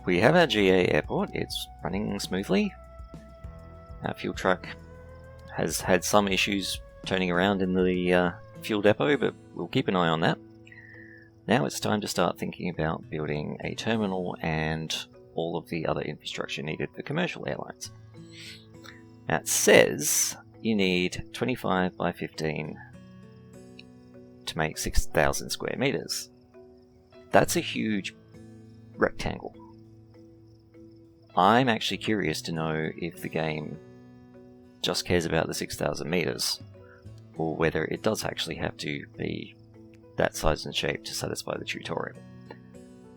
we have our GA airport. It's running smoothly. Our fuel truck has had some issues turning around in the fuel depot, but we'll keep an eye on that. Now it's time to start thinking about building a terminal and all of the other infrastructure needed for commercial airlines. Now it says you need 25 by 15 to make 6,000 square meters. That's a huge rectangle. I'm actually curious to know if the game just cares about the 6,000 meters, or whether it does actually have to be that size and shape to satisfy the tutorial.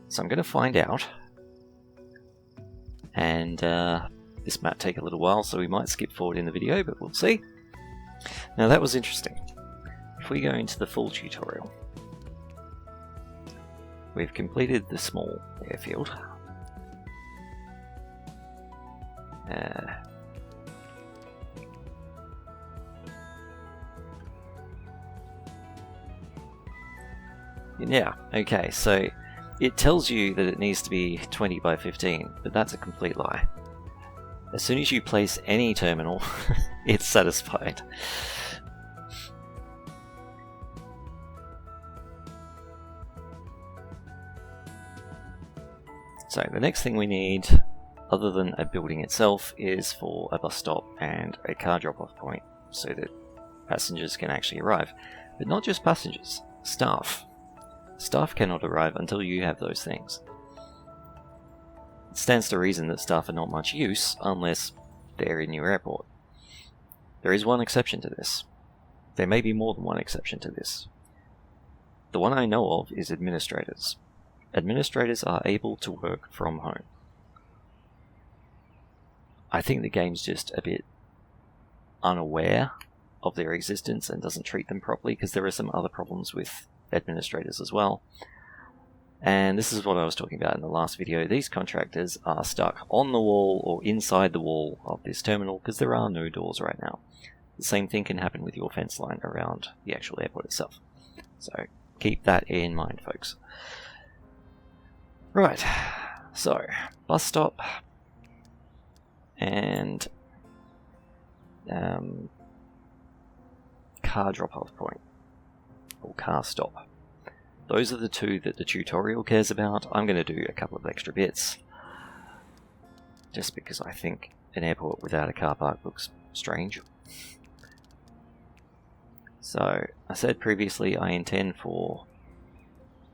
So I'm going to find out, and this might take a little while, so we might skip forward in the video, but we'll see. Now that was interesting. If we go into the full tutorial, we've completed the small airfield. Yeah, okay, so it tells you that it needs to be 20 by 15, but that's a complete lie. As soon as you place any terminal, it's satisfied. So the next thing we need, other than a building itself, is for a bus stop and a car drop-off point so that passengers can actually arrive. But not just passengers, staff. Staff cannot arrive until you have those things. It stands to reason that staff are not much use unless they're in your airport. There is one exception to this. There may be more than one exception to this. The one I know of is administrators. Administrators are able to work from home. I think the game's just a bit unaware of their existence and doesn't treat them properly, because there are some other problems with administrators as well. And this is what I was talking about in the last video. These contractors are stuck on the wall or inside the wall of this terminal because there are no doors right now. The same thing can happen with your fence line around the actual airport itself. So keep that in mind, folks. Right, so bus stop and car drop-off point, or car stop. Those are the two that the tutorial cares about. I'm going to do a couple of extra bits, just because I think an airport without a car park looks strange. So, I said previously I intend for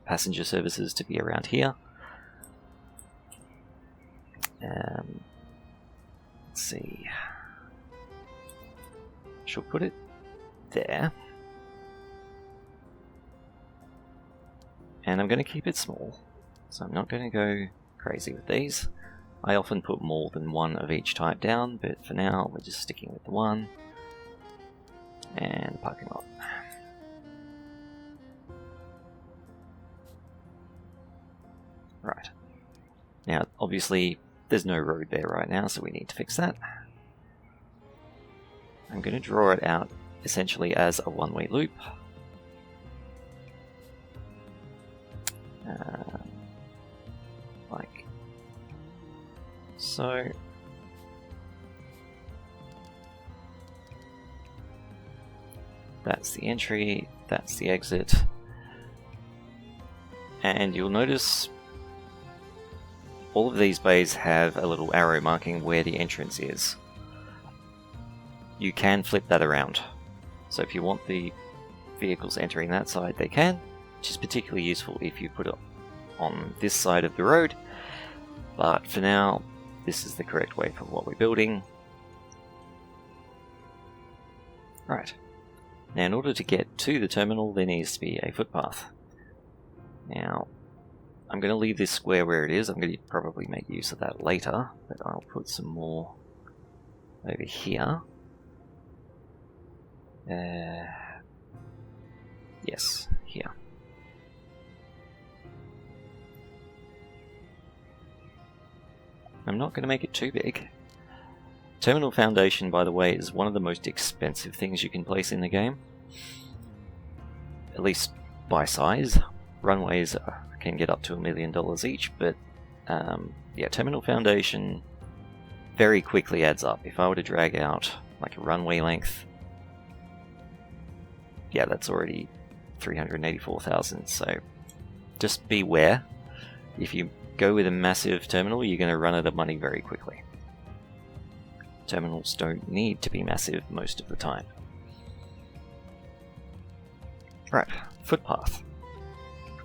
passenger services to be around here. Let's see. She'll put it there. And I'm going to keep it small, so I'm not going to go crazy with these. I often put more than one of each type down, but for now we're just sticking with the one. And parking lot. Right. Now, obviously, there's no road there right now, so we need to fix that. I'm going to draw it out essentially as a one-way loop. Like so. That's the entry, that's the exit. And you'll notice all of these bays have a little arrow marking where the entrance is. You can flip that around. So if you want the vehicles entering that side, they can, which is particularly useful if you put it on this side of the road. But for now, this is the correct way for what we're building. Right. Now, in order to get to the terminal, there needs to be a footpath. Now, I'm going to leave this square where it is. I'm going to probably make use of that later, but I'll put some more over here. Yes, here. I'm not going to make it too big. Terminal foundation, by the way, is one of the most expensive things you can place in the game. At least by size. Runways can get up to $1 million each, but Yeah, terminal foundation very quickly adds up. If I were to drag out like a runway length, yeah, that's already 384,000. So just beware. If you go with a massive terminal, you're going to run out of money very quickly. Terminals don't need to be massive most of the time. Right, footpath.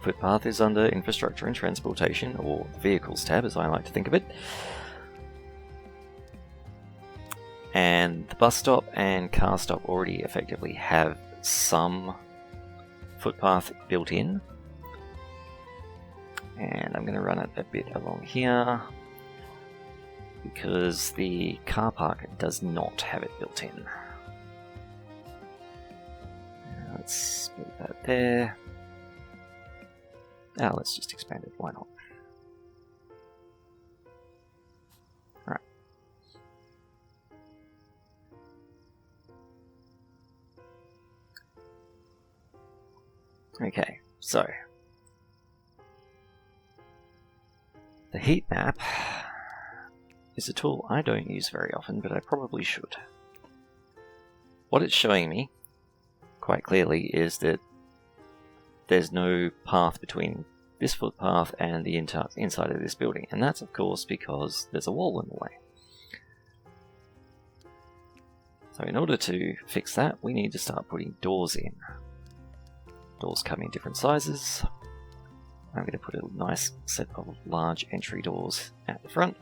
Footpath is under Infrastructure and Transportation, or Vehicles tab as I like to think of it. And the bus stop and car stop already effectively have some footpath built in. And I'm going to run it a bit along here, because the car park does not have it built in. Let's put that there. Now let's just expand it, why not? Alright. Okay, so the heat map is a tool I don't use very often, but I probably should. What it's showing me quite clearly is that there's no path between this footpath and the inside of this building, and that's of course because there's a wall in the way. So in order to fix that, we need to start putting doors in. Doors come in different sizes. I'm going to put a nice set of large entry doors at the front.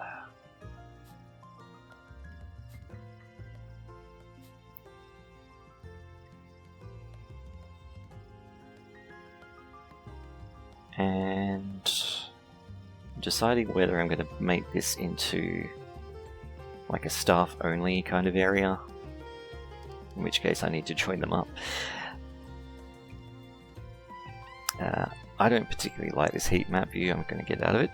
And I'm deciding whether I'm going to make this into like a staff only kind of area, in which case I need to join them up. I don't particularly like this heat map view, I'm going to get out of it.